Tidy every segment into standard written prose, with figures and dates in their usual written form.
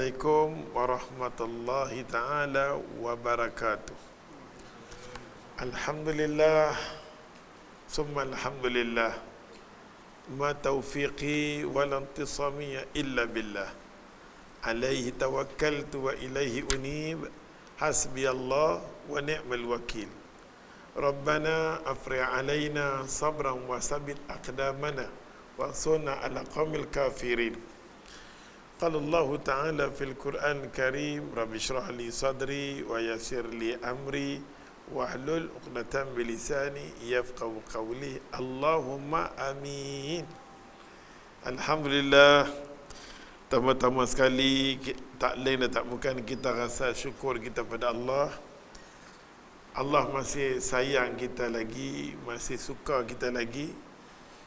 Assalamualaikum warahmatullahi ta'ala wabarakatuh. Alhamdulillah summa alhamdulillah, ma taufiqi wal intisami illa billah, alaihi tawakkaltu wa ilaihi unib, hasbiyallah wa ni'mal wakil. Rabbana afri'h alaina sabran wa sabit aqdamana wa sunna ala qaumil kafirin. Qala Allah Ta'ala fil Qur'an Karim, Rabbi shrah li sadri wa yassir li amri wahlul 'uqdatam min lisani yafqahu qawli. Allahumma amin. Alhamdulillah, pertama-tama sekali tak lain dan tak bukan kita rasa syukur kita pada Allah. Allah masih sayang kita lagi, masih suka kita lagi.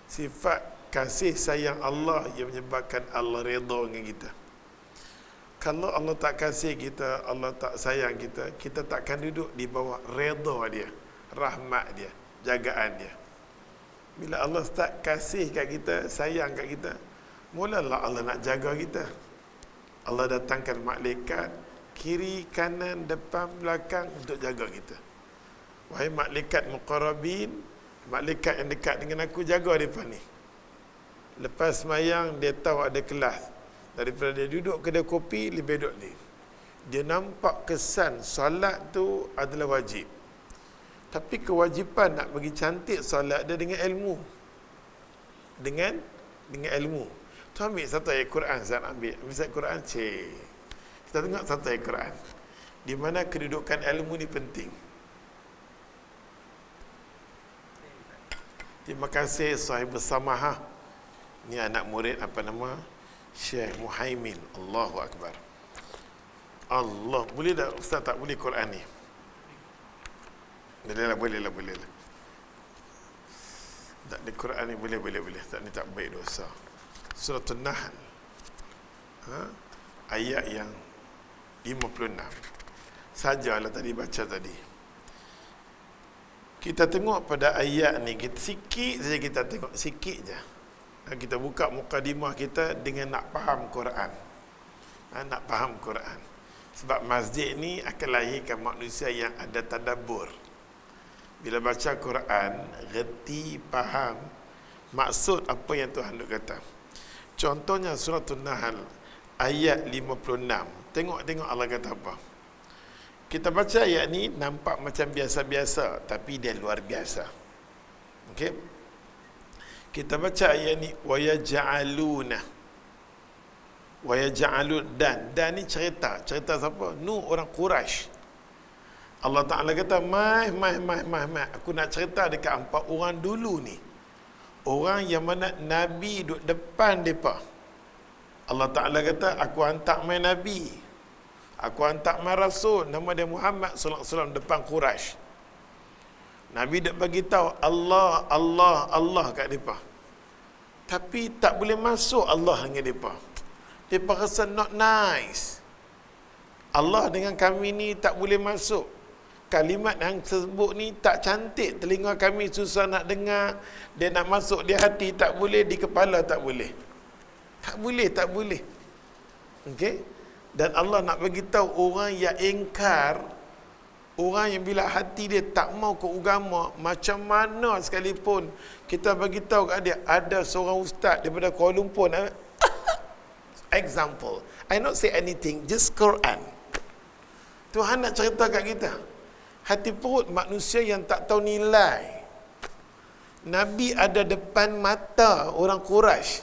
Sifat kasih sayang Allah yang menyebabkan Allah redha dengan kita. Kalau Allah tak kasih kita, Allah tak sayang kita, kita takkan duduk di bawah redha dia, rahmat dia, jagaan dia. Bila Allah start kasih kat kita, sayang kat kita, mulalah Allah nak jaga kita. Allah datangkan malaikat kiri, kanan, depan, belakang untuk jaga kita. Wahai malaikat muqarrabin, malaikat yang dekat dengan aku, jaga depan ni. Lepas semayang, dia tahu ada kelas. Daripada dia duduk kedai kopi, lebih duduk ni. Dia nampak kesan solat tu adalah wajib. Tapi kewajipan nak bagi cantik solat dia dengan ilmu. Dengan ilmu. Tu ambil satu ayat Quran, Zat ambil satu Quran, kita tengok satu ayat Quran. Di mana kedudukan ilmu ni penting. Terima kasih sahib bersamahah. Ni anak murid apa nama? Syekh Muhaimin. Allahu Akbar. Allah. Boleh tak Ustaz tak boleh Quran ni? Boleh lah. Tak di Quran ni boleh. Tak ni tak baik dosa. Surah An-Nahl. Ayat yang 56. Sajalah tadi baca tadi. Kita tengok pada ayat ni, sikit saja kita tengok, sikit je. Kita buka mukadimah kita dengan nak faham Quran. Nak faham Quran. Sebab masjid ni akan lahirkan manusia yang ada tadabbur. Bila baca Quran, reti, faham maksud apa yang Tuhan nak kata. Contohnya surah An-Nahl ayat 56. Tengok Allah kata apa. Kita baca ayat ni nampak macam biasa-biasa, tapi dia luar biasa. Okey? Kita baca ayat ni, wa yaj'alun, dan ni cerita siapa? Nuh, orang Quraisy. Allah Ta'ala kata, mai, aku nak cerita dekat empat orang dulu ni. Orang yang mana Nabi duduk depan mereka. Allah Ta'ala kata, aku hantar mai Nabi, aku hantar mai Rasul, nama dia Muhammad sallallahu alaihi wasallam depan Quraisy. Nabi dak bagi tahu Allah kat depa. Tapi tak boleh masuk Allah dengan depa. Depa rasa not nice. Allah dengan kami ni tak boleh masuk. Kalimat yang tersebut ni tak cantik, telinga kami susah nak dengar. Dia nak masuk di hati tak boleh, di kepala tak boleh. Tak boleh. Okey? Dan Allah nak bagi tahu orang yang ingkar, orang yang bila hati dia tak mau ke agama, macam mana sekalipun kita bagi tahu kat dia, ada seorang ustaz daripada Kuala Lumpur, example, I not say anything, just Quran. Tuhan nak cerita kat kita, hati perut manusia yang tak tahu nilai. Nabi ada depan mata orang Quraisy,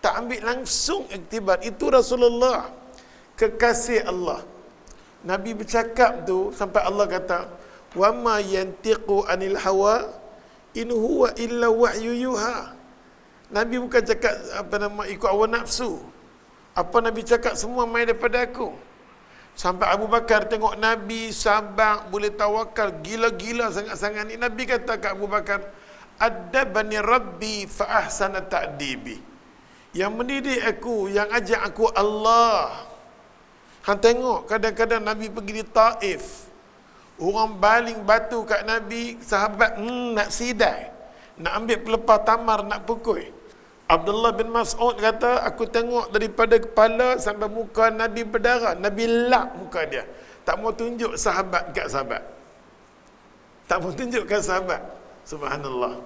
tak ambil langsung iktibar. Itu Rasulullah, kekasih Allah. Nabi bercakap tu sampai Allah kata, wa ma yantiqu anil hawa in huwa illa wahyu yuha. Nabi bukan cakap ikut hawa nafsu. Apa Nabi cakap semua mai daripada aku. Sampai Abu Bakar tengok Nabi sabar, boleh tawakal, gila-gila sangat-sangat ni. Nabi kata kat Abu Bakar, adabani rabbi fa ahsana ta'dibi. Yang mendidik aku, yang ajak aku Allah. Hang tengok kadang-kadang Nabi pergi di Taif, orang baling batu kat Nabi, sahabat nak sidai, nak ambil pelepah tamar nak pukul. Abdullah bin Mas'ud kata, aku tengok daripada kepala sampai muka Nabi berdarah. Nabi lap muka dia. Tak mau tunjuk sahabat kat sahabat. Tak mau tunjukkan sahabat. Subhanallah.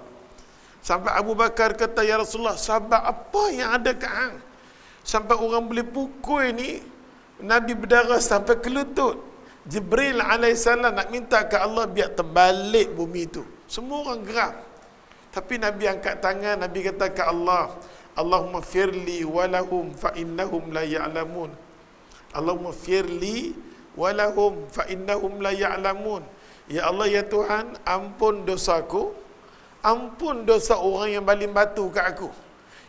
Sampai Abu Bakar kata, ya Rasulullah, sahabat apa yang ada kat hang? Sampai orang boleh pukul ni, Nabi berdarah sampai ke lutut. Jibril alaihissalam nak minta ke Allah biar terbalik bumi itu. Semua orang geram. Tapi Nabi angkat tangan, Nabi kata ke Allah, Allahumma firli walahum fa innahum la ya'lamun. Allahumma firli walahum fa innahum la ya'lamun. Ya Allah, ya Tuhan, ampun dosaku, ampun dosa orang yang baling batu kat aku.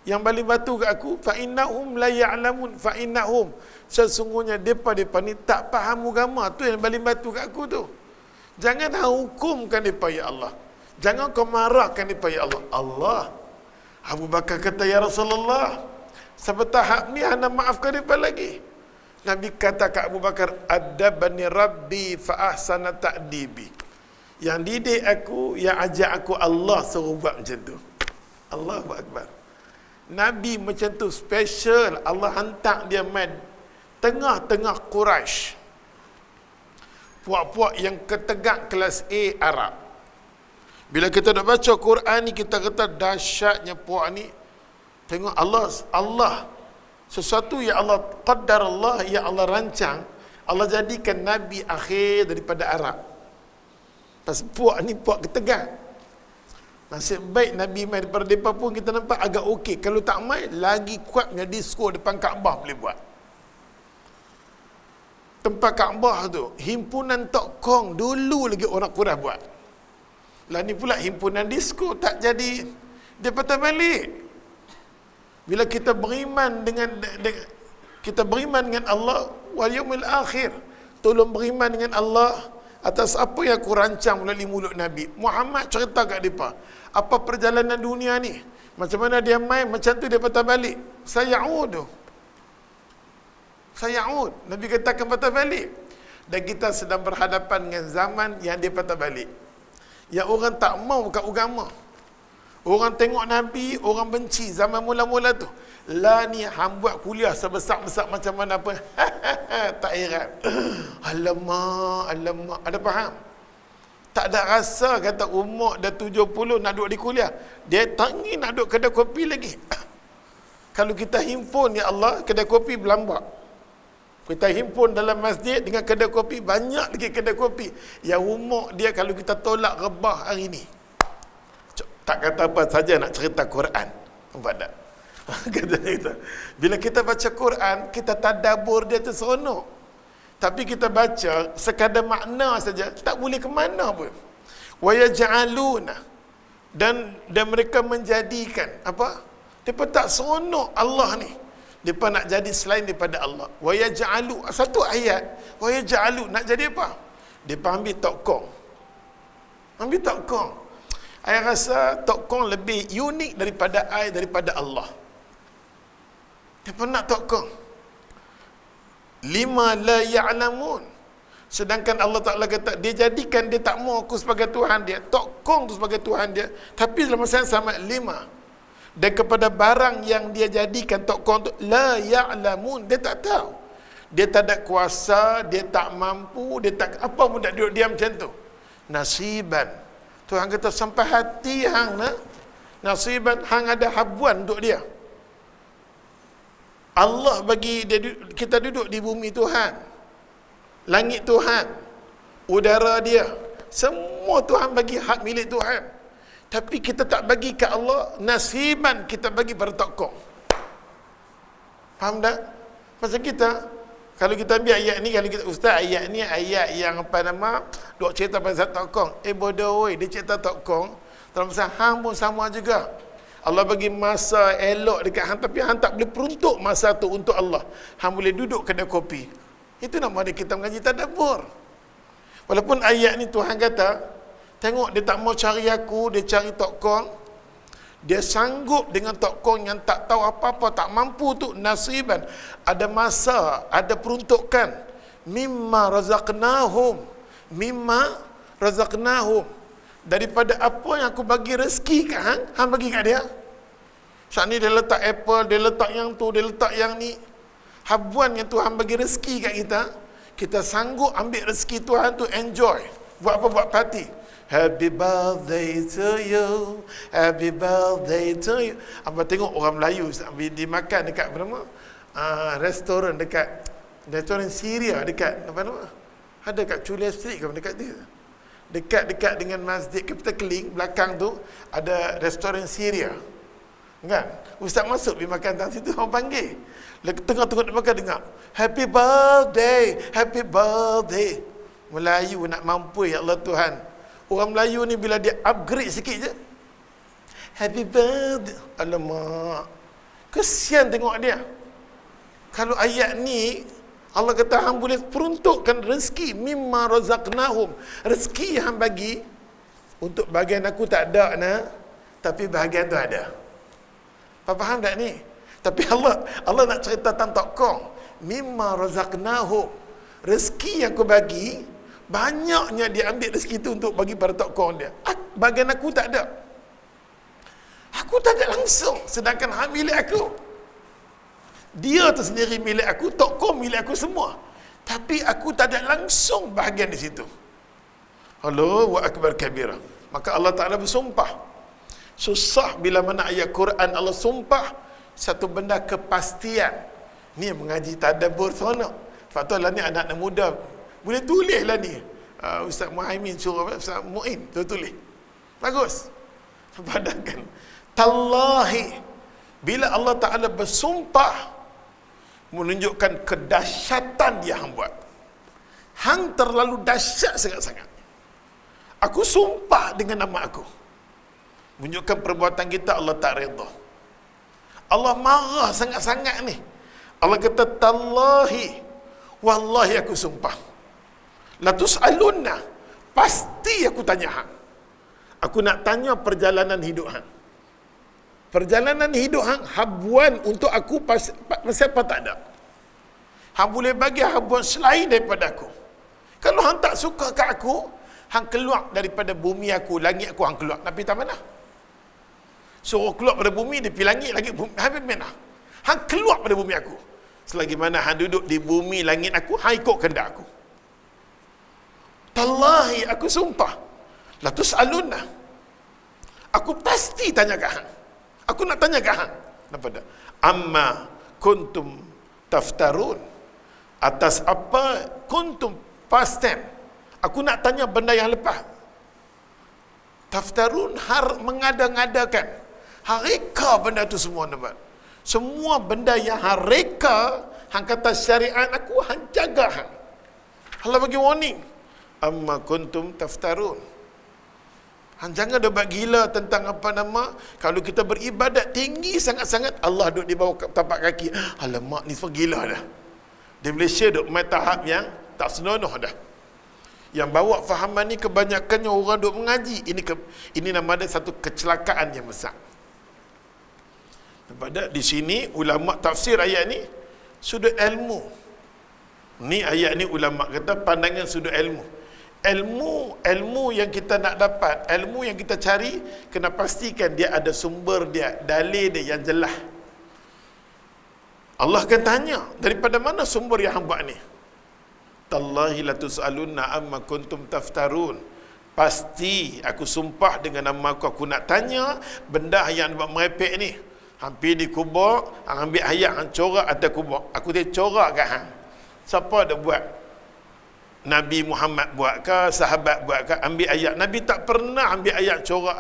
Yang baling batu kat aku, fa innahum la ya'lamun, fa innahum, sesungguhnya depa ni tak faham agama, tu yang baling batu kat aku tu. Jangan hukumkan depa ya Allah. Jangan kau marahkan depa ya Allah. Allah. Abu Bakar kata, ya Rasulullah, sampai tahap ni ana maafkan depa lagi. Nabi kata kat Abu Bakar, adabani rabbi fa ahsana ta'dibi. Yang didik aku, yang ajak aku Allah suruh buat macam tu. Allahu Akbar. Nabi macam tu special. Allah hantar dia main tengah-tengah Quraisy. Puak-puak yang ketegak kelas A Arab. Bila kita dah baca Quran ni, kita kata dahsyatnya puak ni. Tengok Allah sesuatu yang Allah qaddar, Allah yang Allah rancang, Allah jadikan Nabi akhir daripada Arab. Pas puak ni puak ketegak. Nasib baik Nabi main daripada mereka pun kita nampak agak okey. Kalau tak main, lagi kuatnya disko depan Kaabah boleh buat. Tempat Kaabah tu, himpunan Tok Kong dulu lagi orang Quraisy buat. Lah ni pula himpunan disko tak jadi, dia patah balik. Bila kita beriman dengan Allah wal yaumil akhir, tolong beriman dengan Allah atas apa yang aku rancang melalui mulut Nabi Muhammad. Cerita kat mereka apa perjalanan dunia ni, macam mana dia main, macam tu dia patah balik. Sayaudu, Nabi katakan patah balik. Dan kita sedang berhadapan dengan zaman yang dia patah balik, yang orang tak mau kat agama. Orang tengok Nabi, orang benci. Zaman mula-mula tu, lah ni hang buat kuliah sebesar-besar macam mana pun tak heran. Alamak, ada faham? Tak ada rasa kata umur dah 70 nak duduk di kuliah. Dia tak ingin nak duduk kedai kopi lagi. Kalau kita himpun, ya Allah, kedai kopi berlambak. Kita himpun dalam masjid dengan kedai kopi, banyak lagi kedai kopi. Yang umur dia kalau kita tolak rebah hari ni. Tak kata apa saja nak cerita Quran. Nampak tak? Kata kita, bila kita baca Quran, kita tadabbur dia tu seronok. Tapi kita baca sekadar makna saja, tak boleh ke mana pun. Wa yaj'aluna, dan mereka menjadikan apa? Depa tak seronok Allah ni. Depa nak jadi selain daripada Allah. Wa yaj'alu, satu ayat, wa yaj'alu nak jadi apa? Depa ambil tokong. Ambil tokong. Saya rasa tokong lebih unik daripada daripada Allah. Depa nak tokong. Lima la ya'lamun. Sedangkan Allah Ta'ala kata, dia jadikan dia tak mau aku sebagai Tuhan dia, tokong tu sebagai Tuhan dia, tapi dalam masa yang sama lima. Dan kepada barang yang dia jadikan tokong tu, la ya'lamun, dia tak tahu. Dia tak ada kuasa, dia tak mampu, dia tak apa pun, tak duduk diam macam tu. Nasiban. Tuhan kata sampai hati hang nah. Nasiban, hang ada habuan untuk dia. Allah bagi dia, kita duduk di bumi Tuhan, langit Tuhan, udara dia, semua Tuhan bagi hak milik Tuhan. Tapi kita tak bagi ke Allah, nasiban kita bagi pada tokong. Faham tak? Macam kita, kalau kita ambil ayat ni, kalau kita, ustaz ayat ni ayat yang apa nama, duk cerita pasal tokong. Bodoh oi, dia cerita tokong dalam masa hang pun sama juga. Allah bagi masa elok dekat hang, tapi hang tak boleh peruntuk masa tu untuk Allah. Hang boleh duduk kedai kopi. Itu nama dia kita mengaji tadabbur. Walaupun ayat ni Tuhan kata, tengok dia tak mau cari aku, dia cari tokong. Dia sanggup dengan tokong yang tak tahu apa-apa, tak mampu tu, nasiban. Ada masa, ada peruntukan. Mimma razaqnahum. Daripada apa yang aku bagi rezeki kat hang, hang bagi kat dia. Saat ni dia letak apple, dia letak yang tu, dia letak yang ni. Habuan yang Tuhan bagi rezeki kat kita, kita sanggup ambil rezeki Tuhan tu, enjoy. Buat apa? Buat party. Happy birthday to you, happy birthday to you. Apa tengok orang Melayu dia makan dekat apa nama? Restoran dekat restoran Syria dekat apa nama? Ada kat Chulia Street ke dekat dia. Dekat dengan masjid Capital Link belakang tu ada restoran Syria. Kan? Ustaz masuk pergi makan dalam situ, orang panggil. Tengah-tengah dia makan dengar, happy birthday, happy birthday. Melayu nak mampu, ya Allah Tuhan. Orang Melayu ni bila dia upgrade sikit je, happy birthday. Alamak, kesian tengok dia. Kalau ayat ni Allah kata hang boleh peruntukkan rezeki mimma razaqnahum, rezeki yang hang bagi. Untuk bahagian aku tak ada nah, tapi bahagian tu ada. Faham tak ni? Tapi Allah nak cerita tentang tokong. Mimma razaqnahum, rezeki yang aku bagi, banyaknya dia ambil rezeki tu untuk bagi pada tokong dia. Bahagian aku tak ada. Aku tak ada langsung, sedangkan hang milik aku. Dia tu sendiri milik aku, tokong milik aku semua. Tapi aku tak ada langsung bahagian di situ. Allahu akbar kabira. Maka Allah Ta'ala bersumpah. Susah bila mana ayat Quran Allah sumpah satu benda kepastian. Ni mengaji tadabbur seronok. Faktor lah ni anak-anak muda boleh tulis lah ni. Ustaz Muhaimin suruh Ustaz Mu'in tulis. Bagus. Padahkan tallahi, bila Allah Ta'ala bersumpah menunjukkan kedahsyatan dia hang buat. Hang terlalu dahsyat sangat-sangat. Aku sumpah dengan nama aku. Menunjukkan perbuatan kita Allah tak redha. Allah marah sangat-sangat ni. Allah kata tallahi, wallahi aku sumpah. La tus'alunna, pasti aku tanya hang. Aku nak tanya perjalanan hidup hang. Perjalanan hidup hang, habuan untuk aku pasal apa tak ada. Hang boleh bagi habuan selain daripada aku. Kalau hang tak suka kat aku, hang keluar daripada bumi aku, langit aku, hang keluar. Nak pergi tak mana? Suruh keluar pada bumi, dia pergi langit, lagi bumi, habis mana? Hang keluar pada bumi aku. Selagi mana hang duduk di bumi langit aku, hang ikut kehendak aku. Tallahi, aku sumpah. La tus'alunna. Aku pasti tanya kat hang. Aku nak tanya kat hang. Kenapa tak? Amma kuntum taftarun. Atas apa kuntum past tense. Aku nak tanya benda yang lepas. Taftarun, mengada-ngadakan. Hareka benda tu semua nampak. Semua benda yang hareka, hang kata syariat aku, hang jaga hang. Allah bagi warning. Amma kuntum taftarun. Hang jangan dah buat gila tentang apa nama, kalau kita beribadat tinggi sangat-sangat, Allah duduk di bawah tapak kaki. Alamak, ni semua gila dah. Di Malaysia duduk main tahap yang tak senonoh dah. Yang bawa fahaman ni kebanyakannya orang duk mengaji. Ini nama dia satu kecelakaan yang besar. Pada di sini ulama tafsir ayat ni sudut ilmu. Ni ayat ni ulama kata pandangan sudut ilmu. Ilmu yang kita nak dapat, ilmu yang kita cari, kena pastikan dia ada sumber dia, dalil dia yang jelas. Allah akan tanya, daripada mana sumber yang hang buat ni? Tallahi la tus'alunna amma kuntum taftarun. Pasti aku sumpah dengan nama aku nak tanya benda yang buat merepek ni. Hampir di kubur, hang ambil ayat hang corak atas kubur. Aku dia corak kat hang. Siapa ada buat? Nabi Muhammad buat ke, sahabat buat ke, ambil ayat. Nabi tak pernah ambil ayat corak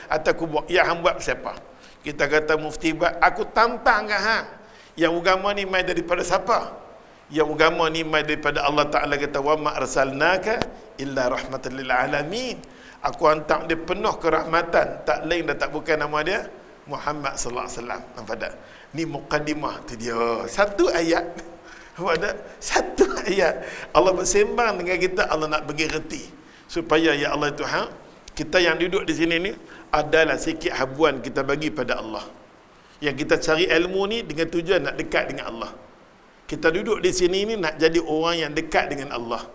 atas kubur. Ya hang buat siapa? Kita kata mufti buat, aku tampang kat hang. Yang agama ni mai daripada siapa? Yang agama ni mai daripada Allah Ta'ala kata wa ma arsalnaka illa rahmatan lil alamin. Aku hantar dia penuh kerahmatan, tak lain dan tak bukan nama dia Muhammad sallallahu alaihi wasallam. Nampak tak? Ni muqaddimah tu dia. Satu ayat. Nampak tak? Satu ayat. Allah bersembang dengan kita, Allah nak bagi reti supaya ya Allah Tuhan, kita yang duduk di sini ni adalah sikit habuan kita bagi pada Allah. Yang kita cari ilmu ni dengan tujuan nak dekat dengan Allah. Kita duduk di sini ni nak jadi orang yang dekat dengan Allah.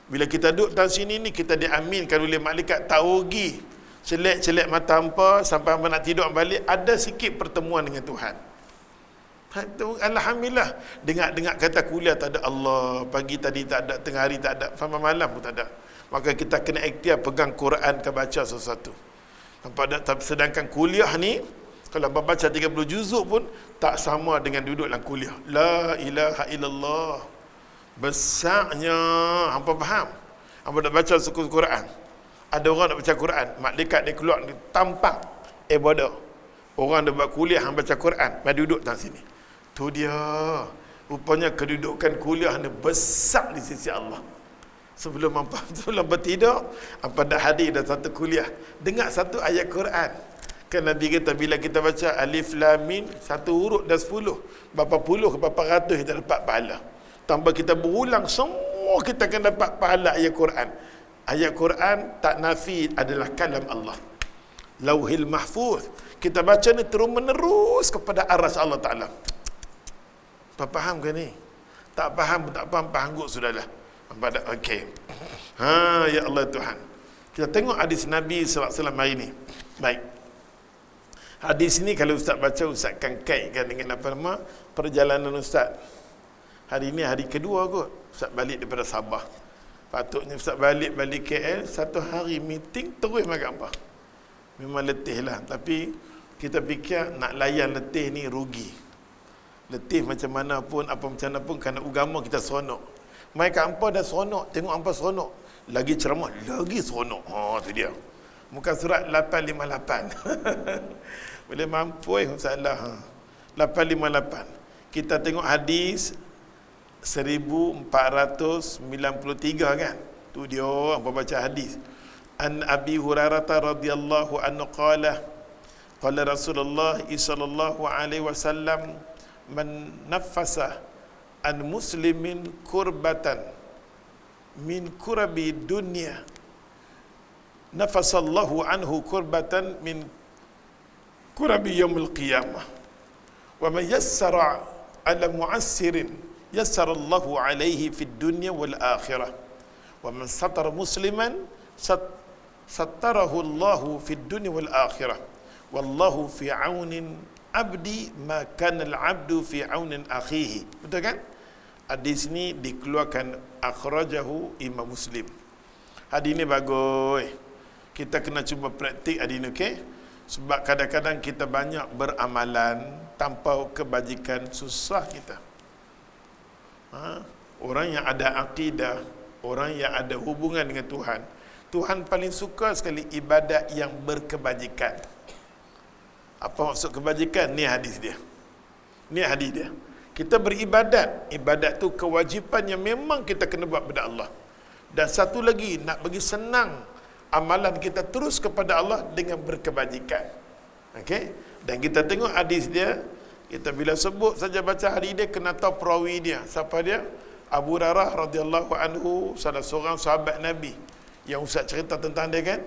Bila kita duduk dalam sini ni, kita diaminkan oleh malaikat tak rugi Celek-celek mata hampa sampai hampa nak tidur balik, ada sikit pertemuan dengan Tuhan. Alhamdulillah. Dengar kata kuliah tak ada Allah, pagi tadi tak ada, tengah hari tak ada, sampai malam pun tak ada. Maka kita kena ikhtiar pegang Quran ke baca sesuatu. Nampak tak? Sedangkan kuliah ni, kalau hampa baca 30 juzuk pun tak sama dengan duduk dalam kuliah. La ilaha illallah. Besarnya, hampa faham? Hampa nak baca suku Quran. Ada orang nak baca Quran, malaikat dia keluar, dia tampak bodoh. Orang dia buat kuliah, hang baca Quran, mari duduk dalam sini. Tu dia. Rupanya kedudukan kuliah ni besar di sisi Allah. Sebelum bertidur, apa dah hadir dah satu kuliah. Dengar satu ayat Quran. Kan Nabi kata bila kita baca alif lam mim, satu huruf dah 10. Berapa puluh ke berapa ratus kita dapat pahala. Tanpa kita berulang, semua kita akan dapat pahala ayat Quran. Ayat Quran tak nafi adalah kalam Allah. Lauhil mahfuz. Kita baca ni terus menerus kepada aras Allah Ta'ala. Faham ke ni? Tak faham, tak faham, panggut sudahlah. Okey. Ya Allah Tuhan. Kita tengok hadis Nabi SAW hari ni. Baik. Hadis ni kalau Ustaz baca, Ustaz akan kaitkan dengan perjalanan Ustaz. Hari ni hari kedua kot. Ustaz balik daripada Sabah. Patutnya Ustaz balik KL, satu hari meeting terus makan apa. Memang letih lah. Tapi kita fikir nak layan letih ni rugi. Letih macam mana pun, apa macam mana pun, kerana agama kita seronok. Mai kat hampa dah seronok, tengok hampa seronok. Lagi ceramah, lagi seronok. Tu dia. Muka surat 858. Boleh mampu masalah. 858. Kita tengok hadis 1493 kan. Tu dia apa baca hadis. An Abi Hurairah radhiyallahu anhu qala Rasulullah sallallahu alaihi wasallam man naffasa an muslimin kurbatan min kurabi dunya nafasallahu anhu kurbatan min kurabi yaumil qiyamah wa man yassara ala mu'assirin yassarallahu alaihi fid dunya wal akhirah wa man satara musliman sattarahu Allahu fid dunya wal akhirah wallahu fi aunin abdi ma kana al abdu fi aunin akhihi. Betul kan? Hadis ni dikeluarkan akhrajahu Imam Muslim. Hadis ni bagus. Kita kena cuba praktik hadis ni, okey? Sebab kadang-kadang kita banyak beramalan tanpa kebajikan, susah kita. Orang yang ada akidah, orang yang ada hubungan dengan Tuhan, Tuhan paling suka sekali ibadat yang berkebajikan. Apa maksud kebajikan? Ni hadis dia. Ni hadis dia. Kita beribadat, ibadat tu kewajipan yang memang kita kena buat kepada Allah. Dan satu lagi, nak bagi senang amalan kita terus kepada Allah dengan berkebajikan. Okey? Dan kita tengok hadis dia. Kita bila sebut saja baca hadis dia, kena tahu perawi dia. Siapa dia? Abu Hurairah radhiyallahu anhu, salah seorang sahabat Nabi yang Ustaz cerita tentang dia kan.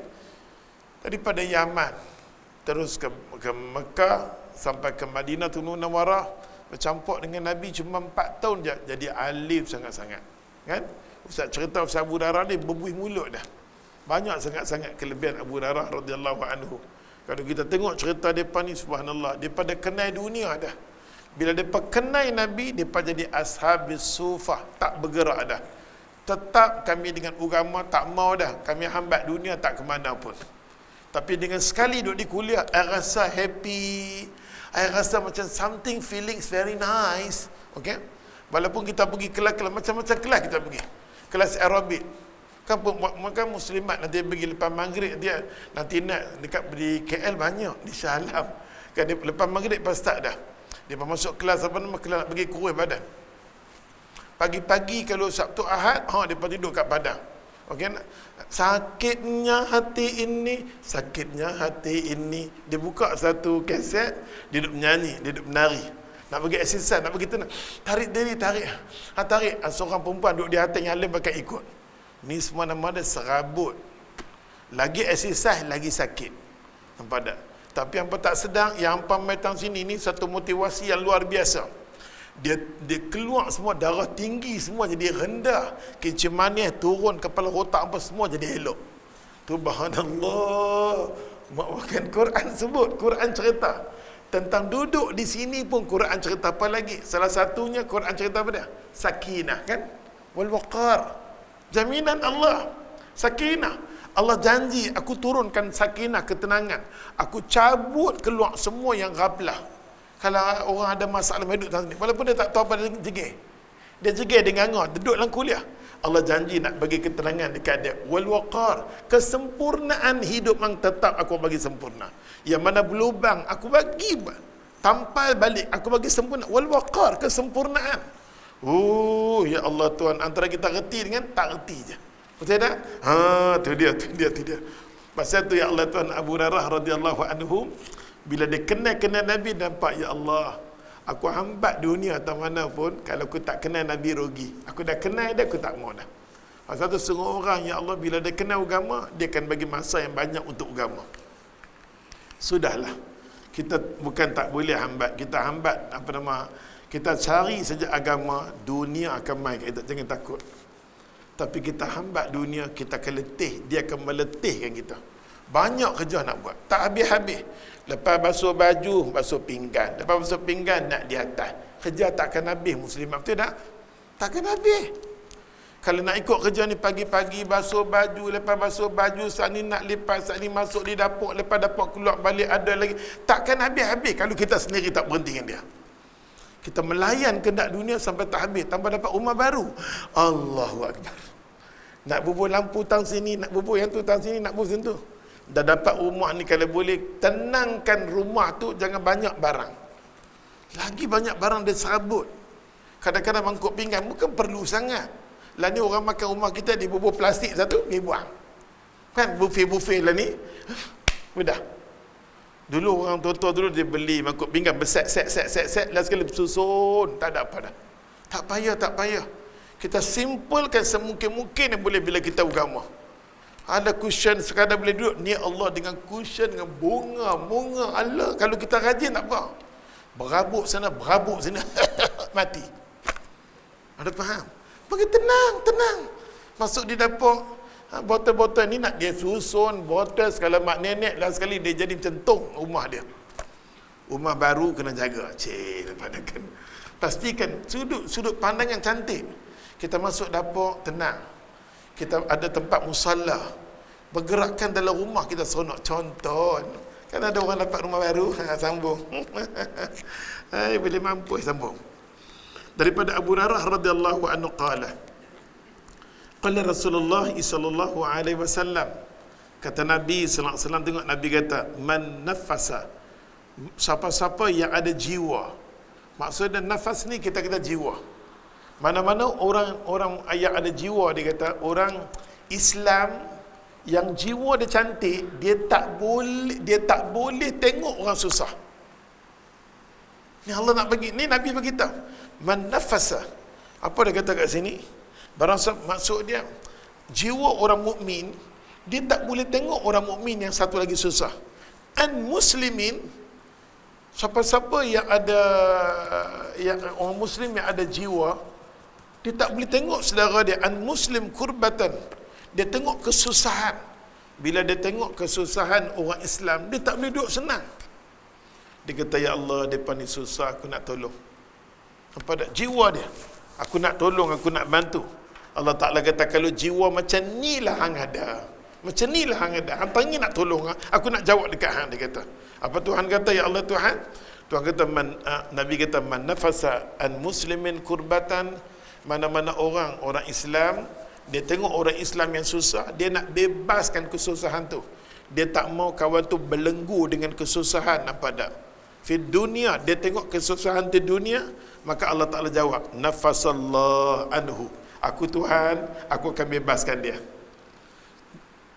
Daripada Yaman terus ke Mekah sampai ke Madinah Munawwarah, bercampur dengan Nabi cuma 4 tahun je jadi alim sangat-sangat. Kan? Ustaz cerita Ustaz Abu Hurairah ni berbuih mulut dah. Banyak sangat-sangat kelebihan Abu Hurairah radhiyallahu anhu. Kalau kita tengok cerita depa ni, subhanallah, depa dah kenal dunia dah. Bila depa kenal Nabi, depa jadi ashabis sufah, tak bergerak dah. Tetap kami dengan agama tak mau dah. Kami hambat dunia tak ke mana pun. Tapi dengan sekali duduk di kuliah, I rasa happy. I rasa macam something feelings very nice. Okay? Walaupun kita pergi kelas-kelas, macam-macam kelas kita pergi. Kelas Arabic. Kan muslimat nanti pergi lepas maghrib, dia nanti nak dekat di KL banyak di Shah Alam. Kan dia, lepas maghrib pas start dah. Dia masuk kelas apa nama, kelas nak pergi kurus badan. Pagi-pagi kalau Sabtu Ahad, dia tidur kat padang. Okey, sakitnya hati ini, sakitnya hati ini. Dia buka satu kaset, dia duduk menyanyi, dia duduk menari. Nak pergi exercise, nak pergi tenang. Tarik diri, tarik. Tarik. Seorang perempuan duduk di atas yang lain pakai ikut. Ni semua nama dia serabut. Lagi exercise, lagi sakit. Nampak tak? Tapi hampa tak sedang, yang hampa datang sini ni satu motivasi yang luar biasa. Dia keluar semua, darah tinggi semua jadi rendah. Kencing manis turun, kepala otak hampa semua jadi elok. Subhanallah. Bukan Quran sebut, Quran cerita tentang duduk di sini pun Quran cerita apa lagi? Salah satunya Quran cerita apa dia? Sakinah kan? Wal waqar. Jaminan Allah. Sakinah. Allah janji aku turunkan sakinah, ketenangan. Aku cabut keluar semua yang ghaflah. Kalau orang ada masalah hidup tadi, walaupun dia tak tahu apa dia jegih. Dia jegih dengan ngah, duduk dalam kuliah. Allah janji nak bagi ketenangan dekat dia. Wal waqar, kesempurnaan hidup yang tetap aku bagi sempurna. Yang mana berlubang aku bagi tampal balik, aku bagi sempurna. Wal waqar, kesempurnaan. Oh ya Allah Tuhan, antara kita reti dengan tak reti je. Betul tak? Tu dia. Pasal tu ya Allah Tuhan, Abu Hurairah radhiyallahu anhu bila dia kenal Nabi, nampak ya Allah, aku hambat dunia atau mana pun, kalau aku tak kenal Nabi rugi. Aku dah kenal dia, aku tak mau dah. Pasal tu semua orang ya Allah, bila dia kenal agama, dia akan bagi masa yang banyak untuk agama. Sudahlah. Kita bukan tak boleh hambat, kita hambat kita cari saja agama, dunia akan mai kita, jangan takut. Tapi kita hambat dunia, kita akan letih, dia akan meletihkan kita. Banyak kerja nak buat, tak habis-habis. Lepas basuh baju, basuh pinggan. Lepas basuh pinggan, nak di atas. Kerja takkan habis muslimah, betul tak? Takkan habis. Kalau nak ikut kerja ni, pagi-pagi basuh baju, lepas basuh baju, saat ni nak lipat, saat ni masuk di dapur, lepas dapur keluar balik, ada lagi. Takkan habis-habis kalau kita sendiri tak berhenti dengan dia. Kita melayan kehendak dunia sampai tak habis, tambah dapat rumah baru. Allahu Akbar. Nak bubuh lampu tang sini, nak bubuh yang tu tang sini, nak bubuh sini tu. Dah dapat rumah ni, kalau boleh tenangkan rumah tu, jangan banyak barang. Lagi banyak barang dia serabut. Kadang-kadang mangkuk pinggan bukan perlu sangat. Lah ni orang makan rumah kita, dia bubuh plastik satu, dia buang. Kan buffet-buffet lah ni. Mudah. Dulu orang tua-tua dulu dia beli mangkuk pinggan berset, set, last sekali susun, tak ada apa dah. Tak payah. Kita simpulkan semungkin-mungkin yang boleh bila kita agama. Ada cushion sekadar boleh duduk, ni Allah dengan cushion, dengan bunga, Allah. Kalau kita rajin tak apa. Berabuk sana, berabuk sini, mati. Ada faham? Bagi tenang. Masuk di dapur, botol-botol ni nak dia susun, botol segala mak nenek lah sekali, dia jadi macam tong rumah dia. Rumah baru kena jaga. Kan. Pastikan sudut pandang yang cantik. Kita masuk dapur, tenang. Kita ada tempat musalla. Bergerakkan dalam rumah kita seronok. Contoh, kan ada orang dapat rumah baru, sambung. Boleh mampu sambung. Daripada Abu Hurairah radhiyallahu anhu qala Rasulullah sallallahu alaihi wasallam, kata Nabi sallallahu alaihi wasallam, tengok Nabi kata, man nafasa, siapa-siapa yang ada jiwa. Maksudnya nafas ni kita jiwa. Mana-mana orang yang ada jiwa, dia kata orang Islam yang jiwa dia cantik, dia tak boleh tengok orang susah. Ni Allah nak bagi, ni Nabi beritahu, man nafasa. Apa dia kata kat sini? Maksud dia, jiwa orang mukmin, dia tak boleh tengok orang mukmin yang satu lagi susah. An muslimin, siapa-siapa yang orang muslim yang ada jiwa, dia tak boleh tengok saudara dia. An muslim kurbatan, dia tengok kesusahan. Bila dia tengok kesusahan orang Islam, dia tak boleh duduk senang. Dia kata, ya Allah, depan ni susah, aku nak tolong. Apa dah jiwa dia, aku nak tolong, aku nak bantu. Allah Ta'ala kata, kalau jiwa macam ni lah hang ada, macam ni lah hang ada, hang panggil nak tolong, aku nak jawab dekat hang. Dia kata, apa Tuhan kata? Ya Allah Tuhan kata, Nabi kata, man nafasa an muslimin kurbatan, mana-mana orang Islam, dia tengok orang Islam yang susah, dia nak bebaskan kesusahan tu. Dia tak mau kawan tu belenggu dengan kesusahan apa dah. Fi dunia, dia tengok kesusahan di dunia, maka Allah Ta'ala jawab, nafasallah anhu, aku Tuhan, aku akan bebaskan dia.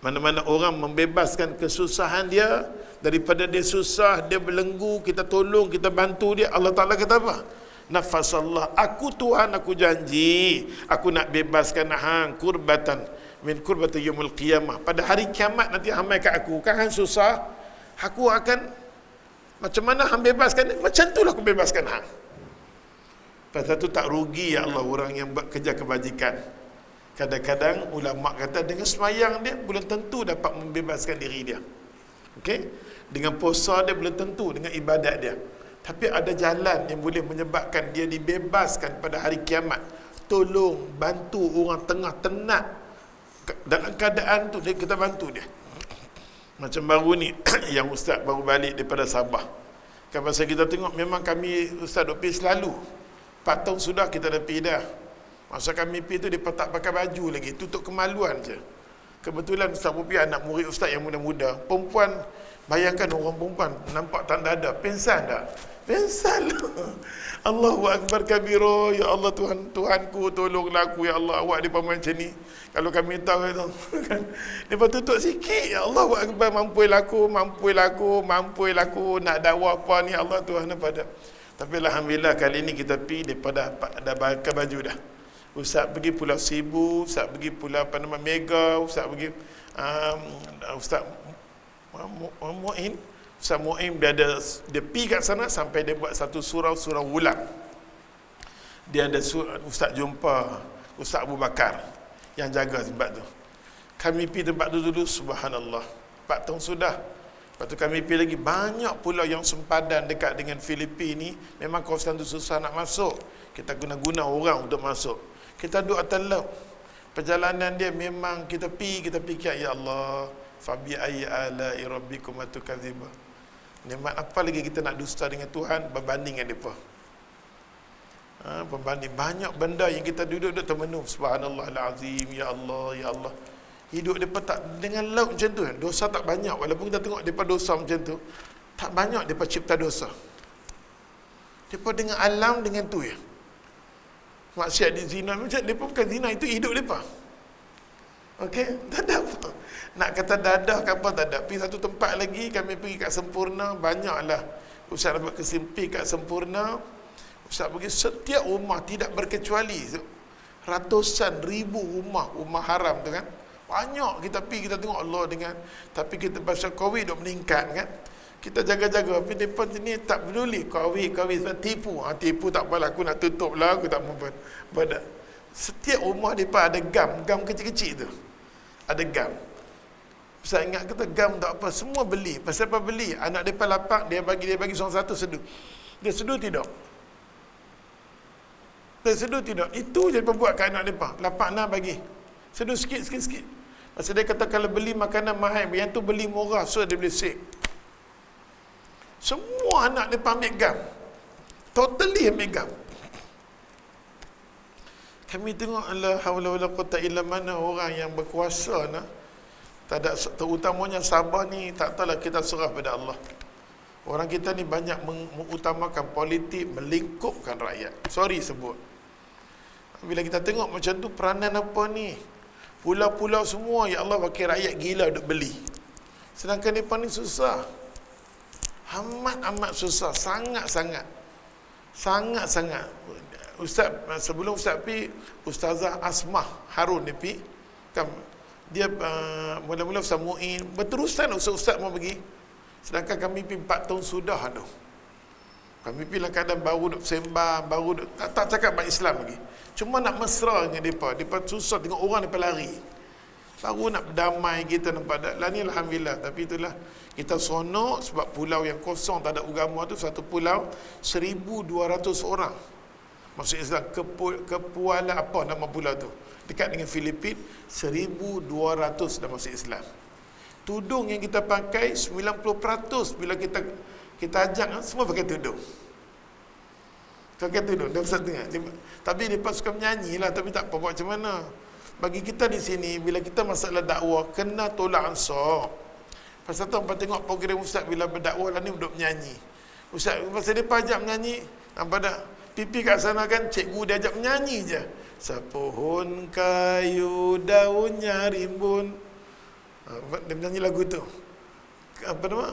Mana-mana orang membebaskan kesusahan dia, daripada dia susah, dia belenggu, kita tolong, kita bantu dia, Allah Ta'ala kata apa? Nafasallah, aku Tuhan, aku janji, aku nak bebaskan hang kurbatan min kurbati yaumil qiyamah. Pada hari kiamat nanti hang mai kat aku, kan hang susah, aku akan, macam mana hang bebaskan dia? Macam itulah aku bebaskan hang. Pasal tu tak rugi ya Allah orang yang buat kerja kebajikan. Kadang-kadang ulama kata dengan semayang dia belum tentu dapat membebaskan diri dia. Okey? Dengan puasa dia belum tentu, dengan ibadat dia. Tapi ada jalan yang boleh menyebabkan dia dibebaskan pada hari kiamat. Tolong bantu orang tengah tenat dalam keadaan tu, kita bantu dia. Macam baru ni yang ustaz baru balik daripada Sabah. Kan pasal kita tengok memang kami ustaz duk pergi selalu. 4 tahun sudah kita dah pergi dah. Masa kami pergi tu dia tak pakai baju lagi, tutup kemaluan je. Kebetulan ustaz Rupiah anak murid ustaz yang muda-muda, perempuan, bayangkan orang perempuan nampak tak dada, pensan tak? Pensan lah. Allahu Akbar kabira, ya Allah Tuhanku tolonglah aku, ya Allah, awak depa macam ni. Kalau kami tahu itu kan, depa tutup sikit, ya Allahu Akbar, mampuilah aku nak dakwah apa ni, Allah Tuhan apa dah. Tapi alhamdulillah kali ni kita pergi depa dah pakai baju dah. Ustaz pergi Pulau Sibu, ustaz pergi Pulau Mega, ustaz pergi ustaz Mu'in. Ustaz Mu'in dia pergi kat sana sampai dia buat satu surau ulang. Dia ada ustaz jumpa Ustaz Abu Bakar yang jaga tempat tu. Kami pergi tempat tu dulu, subhanallah, 4 tahun sudah. Lepas tu kami pergi lagi, banyak pulau yang sempadan dekat dengan Filipina ni. Memang kawasan tu susah nak masuk, kita guna orang untuk masuk. Kita duduk atas laut, perjalanan dia memang kita fikir, ya Allah, fabi ayyi ala'i rabbikum atukadzibun. Nikmat apa lagi kita nak dusta dengan Tuhan berbanding dengan depa. Pembanding banyak benda yang kita duduk termenung, subhanallahal azim, ya Allah, ya Allah. Hidup depa tak dengan laut macam tu, dosa tak banyak. Walaupun kita tengok depa dosa macam tu, tak banyak depa cipta dosa. Depa dengan alam dengan tu ya. Maksiat di zina, macam depa bukan zina, itu hidup depa. Okey, tak ada apa. Nak kata dadah ke apa tak ada. Pergi satu tempat lagi, kami pergi kat Sempurna, banyaklah ustaz dapat kesimpi kat Sempurna. Ustaz pergi setiap rumah tidak berkecuali, ratusan ribu rumah haram tu kan. Banyak kita pergi, kita tengok Allah dengan, tapi kita pasal Covid duk meningkat kan. Kita jaga-jaga, tapi mereka ni tak peduli. Covid sebab tipu. Tipu tak apalah, aku nak tutup lah, aku tak mampu. Setiap rumah mereka ada gam kecil-kecil tu. Ada gam. Saya ingat kata gam tak apa, semua beli. Pasal apa beli? Anak mereka lapak, dia bagi seorang satu seduh. Dia seduh tidak? Dia seduh tidak? Itu je mereka buat kat anak mereka. Lapak nak bagi. Seduh sikit. Pasal dia kata kalau beli makanan mahal, yang tu beli murah, so dia boleh save. Semua anak dia ambil gam. Totally ambil gam. Kami tengok la haula wala quwata illa mana orang yang berkuasa nak, tak ada, terutamanya Sabah ni, tak tahulah, kita serah pada Allah. Orang kita ni banyak mengutamakan politik, melingkupkan rakyat. Sorry sebut. Bila kita tengok macam tu, peranan apa ni? Pulau-pulau semua, ya Allah, wakil rakyat gila duk beli. Sedangkan mereka ni susah. Amat susah, sangat-sangat. Ustaz, sebelum Ustaz pergi, Ustazah Asmah Harun dia pergi kan, dia mula-mula Ustaz Mu'in, berterusan Ustaz mau pergi. Sedangkan kami pergi 4 tahun sudah tu. Kami pergi dalam keadaan baru duk sembang, baru duk, tak cakap bahasa Islam lagi. Cuma nak mesra dengan mereka susah tengok orang mereka lari. Baru nak berdamai kita nampak dah. Lah ni alhamdulillah, tapi itulah kita seronok sebab pulau yang kosong tak ada agama tu, satu pulau 1,200 orang masuk Islam. Kepuala apa nama pulau tu, dekat dengan Filipina, 1,200 dah masuk Islam. Tudung yang kita pakai 90% bila kita ajak semua pakai tudung. Pakai tudung dah besar tengah. Tapi dia suka menyanyi lah, tapi tak apa, buat macam mana. Bagi kita di sini, bila kita masalah dakwah, kena tolak ansur. Pasal tu, apa tengok program Ustaz bila berdakwah lah ni, duduk menyanyi. Ustaz, pasal dia pajak menyanyi, nampak tak? Pipi kat sana kan, cikgu dia ajak menyanyi je. Sepohon kayu daunnya rimbun. Dia menyanyi lagu tu. Apa nama?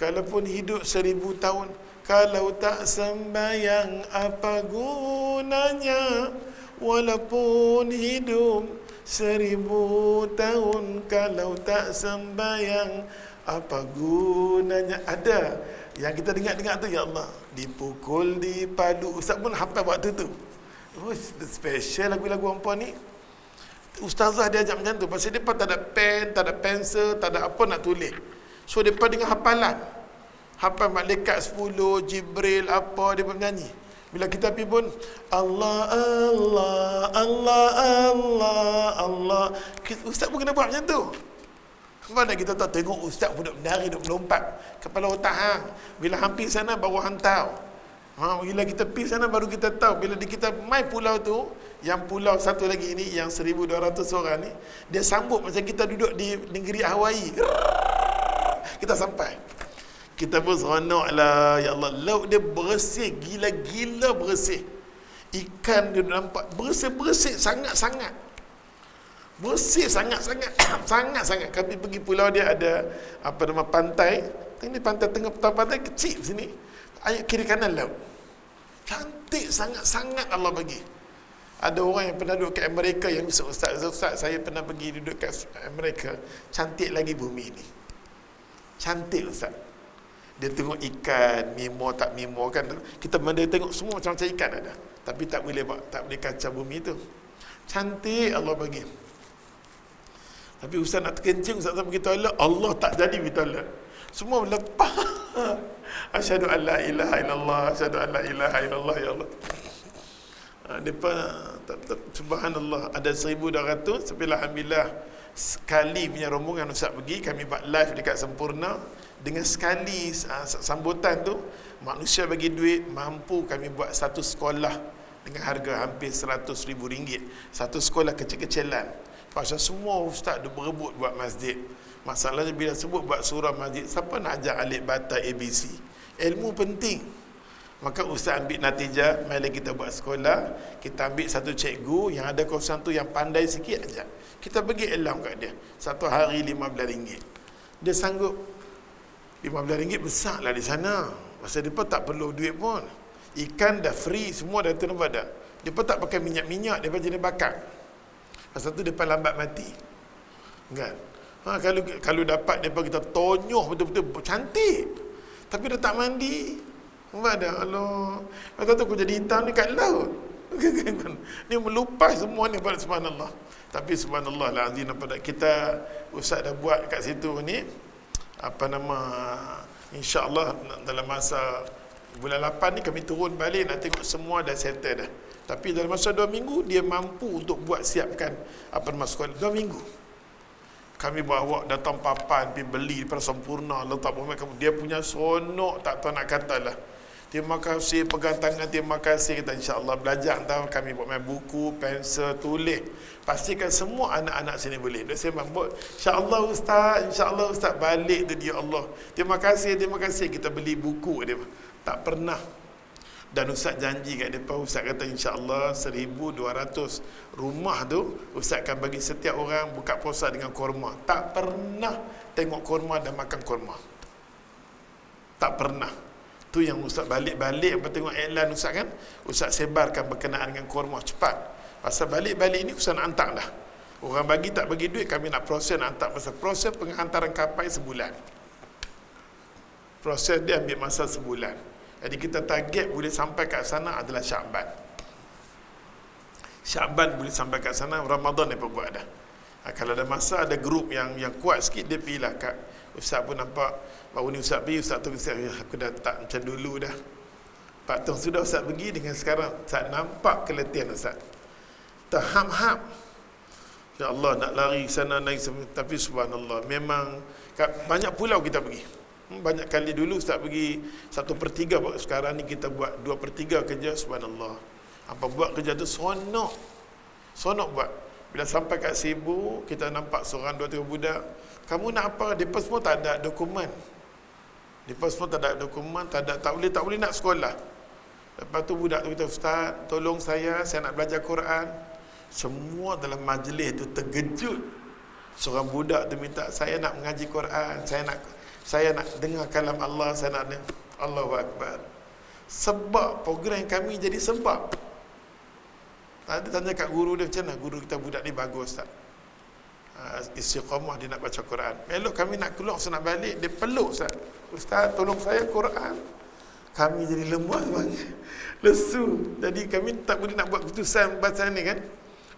Kalaupun hidup 1,000 tahun, kalau tak sembayang apa gunanya? Walaupun hidup 1,000 tahun, kalau tak sembayang apa gunanya? Ada yang kita dengar tu, ya Allah, dipukul, dipadu. Ustaz pun hafal waktu tu. Oh, special lagu-lagu hangpa ni. Ustazah dia ajak macam tu. Pasal mereka tak ada pen, tak ada pensel, tak ada apa nak tulis. So mereka dengan hafalan. Hafal malaikat 10, Jibril, apa, dia bernyanyi. Bila kita pergi pun, Allah, Allah, Allah, Allah, Allah. Ustaz pun kena buat macam tu. Mana kita tak tengok ustaz pun duduk menari, duduk melompat. Kepala otak hang. Bila hampir sana, baru hang tahu. Bila kita pergi sana, baru kita tahu. Bila kita mai pulau tu, yang pulau satu lagi ini, yang 1,200 orang ni, dia sambut macam kita duduk di negeri Hawaii. Kita sampai. Kita pun seronok lah. Ya Allah, laut dia bersih, gila-gila bersih. Ikan dia nampak bersih-bersih sangat-sangat. Bersih sangat-sangat. Sangat-sangat. Kami pergi pulau dia ada apa nama pantai. Ini pantai tengah pantai kecil sini. Ayat kiri kanan laut. Cantik sangat-sangat Allah bagi. Ada orang yang pernah duduk kat Amerika yang bisa, Ustaz, saya pernah pergi duduk kat Amerika. Cantik lagi bumi ni. Cantik Ustaz. Dia tengok ikan, mimo tak mimo kan. Kita dia tengok semua macam-macam ikan ada. Tapi tak boleh kacau bumi tu. Cantik Allah bagi. Tapi Ustaz nak terkencing, Ustaz pergi toilet, Allah tak jadi pergi toilet. Semua lepas. Asyhadu an la ilaha illallah, asyhadu an la ilaha illallah, ya Allah. Depa subhanallah, ada 1,200. Tapi alhamdulillah sekali punya rombongan Ustaz pergi, kami buat live dekat Sempurna. Dengan sekali sambutan tu, manusia bagi duit, mampu kami buat satu sekolah dengan harga hampir RM100,000. Satu sekolah kecil-kecilan. Pasal semua ustaz dia berebut buat masjid. Masalahnya bila sebut buat surah masjid, siapa nak ajar alif bata ABC? Ilmu penting. Maka ustaz ambil natijah, mari kita buat sekolah, kita ambil satu cikgu yang ada kawasan tu yang pandai sikit aja. Kita bagi ilham kat dia. Satu hari RM15. Dia sanggup. RM15 besar lah di sana. Pasal dia pun tak perlu duit pun. Ikan dah free, semua dah tu nampak dah. Dia pun tak pakai minyak-minyak, dia pun jenis bakar. Pasal tu dia pun lambat mati. Kan? Kalau dapat dia pun kita tonyoh betul-betul cantik. Tapi dia tak mandi. Nampak dah? Allah. Pasal tu aku jadi hitam ni kat laut. Ni melupas semua ni pada subhanallah. Tapi subhanallah lah azim, nampak tak? Kita ustaz dah buat kat situ ni. Apa nama, insya-Allah dalam masa bulan 8 ni kami turun balik nak tengok semua dah settle dah. Tapi dalam masa 2 minggu dia mampu untuk buat siapkan apa nama sekolah. 2 minggu. Kami bawa datang papan, pergi beli daripada Sempurna, letak bawah kamu. Dia punya sonok tak tahu nak kata lah. Terima kasih, pegang tangan, terima kasih. Kita insya-Allah belajar tahu, kami buat main buku, pensel, tulis. Pastikan semua anak-anak sini boleh. Dia sembang buat, insya-Allah ustaz balik tu dia Allah. Terima kasih kita beli buku dia. Tak pernah. Dan ustaz janji kat depa, ustaz kata insya-Allah 1,200 rumah tu ustaz akan bagi setiap orang buka puasa dengan kurma. Tak pernah tengok kurma dan makan kurma. Tak pernah. Tu yang ustaz balik-balik apa tengok iklan ustaz kan, ustaz sebarkan berkenaan dengan kurma cepat. Pasal balik-balik ni ustaz nak hantar dah. Orang bagi tak bagi duit, kami nak proses nak hantar. Pasal proses penghantaran kapal sebulan. Proses dia ambil masa sebulan. Jadi kita target boleh sampai kat sana adalah Syaban. Syaban boleh sampai kat sana, Ramadan dia buat dah. Kalau ada masa, ada grup yang kuat sikit, dia pergilah kat ustaz pun nampak baru ni ustaz pergi, ustaz tu ustaz, aku dah tak macam dulu dah. 4 tahun sudah ustaz pergi, dengan sekarang ustaz nampak keletihan ustaz. Terham-ham. Ya Allah, nak lari sana naik sana. Tapi subhanallah, memang banyak pulau kita pergi. Banyak kali dulu ustaz pergi 1/3, sekarang ni kita buat 2/3 kerja. Subhanallah, apa buat kerja tu sonok buat. Bila sampai kat Cebu, kita nampak seorang 2-3 budak. Kamu nak apa? Mereka semua tak ada dokumen. Tak boleh nak sekolah. Lepas tu budak tu kata, ustaz tolong saya nak belajar Quran. Semua dalam majlis tu terkejut. Seorang budak tu minta, saya nak mengaji Quran, saya nak dengar kalam Allah, saya nak Allahu Akbar. Sebab program kami jadi sebab. Tadi tanya kat guru dia, macam mana guru kita budak ni bagus tak? Istiqamah, dia nak baca Quran. Elok kami nak keluar, saya nak balik, dia peluk ustaz. Ustaz tolong saya Quran. Kami jadi lemah semangat, lesu. Jadi kami tak boleh nak buat keputusan pasal ni kan.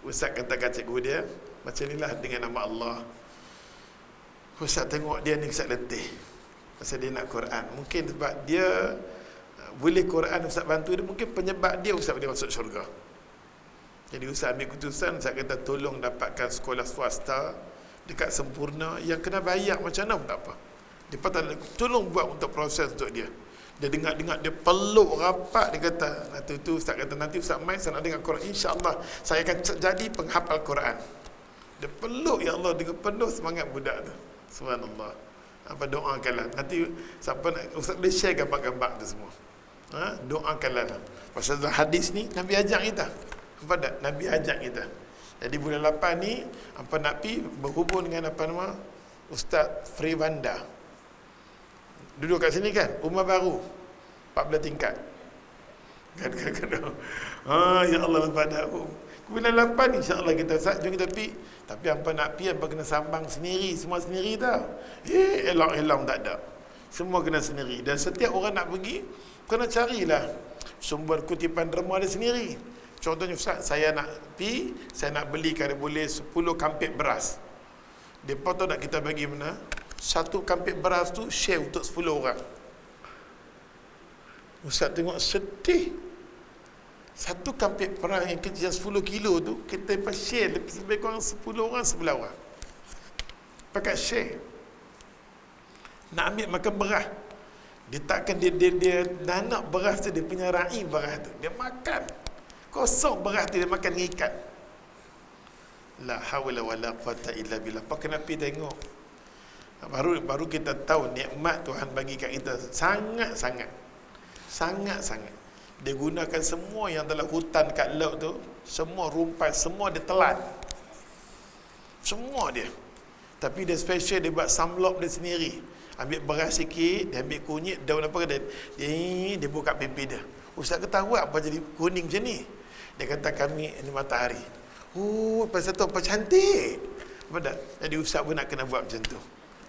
Ustaz katakan cikgu dia, macam inilah dengan nama Allah. Ustaz tengok dia ni Ustaz letih pasal dia nak Quran. Mungkin sebab dia boleh Quran, Ustaz bantu dia. Mungkin penyebab dia Ustaz boleh masuk syurga. Jadi Ustaz ambil keputusan. Ustaz kata tolong dapatkan sekolah swasta dekat sempurna, yang kena bayar macam mana pun tak apa. Dia patut tolong buat untuk proses untuk dia. Dia dengar-dengar, dia peluk rapat. Dia kata, nanti tu Ustaz kata, nanti Ustaz main saya nak dengar Quran, InsyaAllah saya akan jadi penghafal Quran. Dia peluk, ya Allah, dengan penuh semangat budak tu. Subhanallah. Apa doakanlah. Nanti siapa nak, Ustaz boleh share gambar-gambar tu semua. Doakanlah. Pasal hadis ni Nabi ajak kita. Apa tak? Nabi ajak kita. Jadi bulan 8 ni apa nak pi berhubung dengan apa nama Ustaz Frivanda. Duduk kat sini kan, rumah baru 14 tingkat. Kan. Ya Allah pada bulan 8 insya-Allah kita jom kita pi. Tapi apa nak pi, apa kena sambang sendiri, semua sendiri tau. Elong-elong tak ada. Semua kena sendiri. Dan setiap orang nak pergi kena carilah sumber kutipan derma dia sendiri. Contohnya Ustaz, saya nak pi, saya nak beli kalau boleh 10 kampit beras. Depa tahu nak kita bagi mana? Satu kampit beras tu share untuk 10 orang. Ustaz tengok sedih. Satu kampit beras yang kecil 10 kilo tu, kita share lebih kurang 10 orang, 11 orang. Pakai share. Nak ambil makan beras. Dia takkan dia nanak beras tu, dia punya ra'i beras tu. Dia makan. Kosong beras tu, dia makan dengan ikan. La hawla wala quwata illa billah. Apa kena pergi tengok. Baru kita tahu nikmat Tuhan bagi kat kita sangat-sangat. Sangat-sangat. Dia gunakan semua yang dalam hutan kat laut tu, semua rumpai, semua dia telan. Semua dia. Tapi dia special, dia buat samlop dia sendiri. Ambil beras sikit, dia ambil kunyit, daun apa kata, dia buka pipi dia. Ustaz kata awak apa jadi kuning macam ni? Dia kata kami ini matahari. Pasal tu apa cantik. Apa dah? Jadi Ustaz pun nak kena buat macam tu.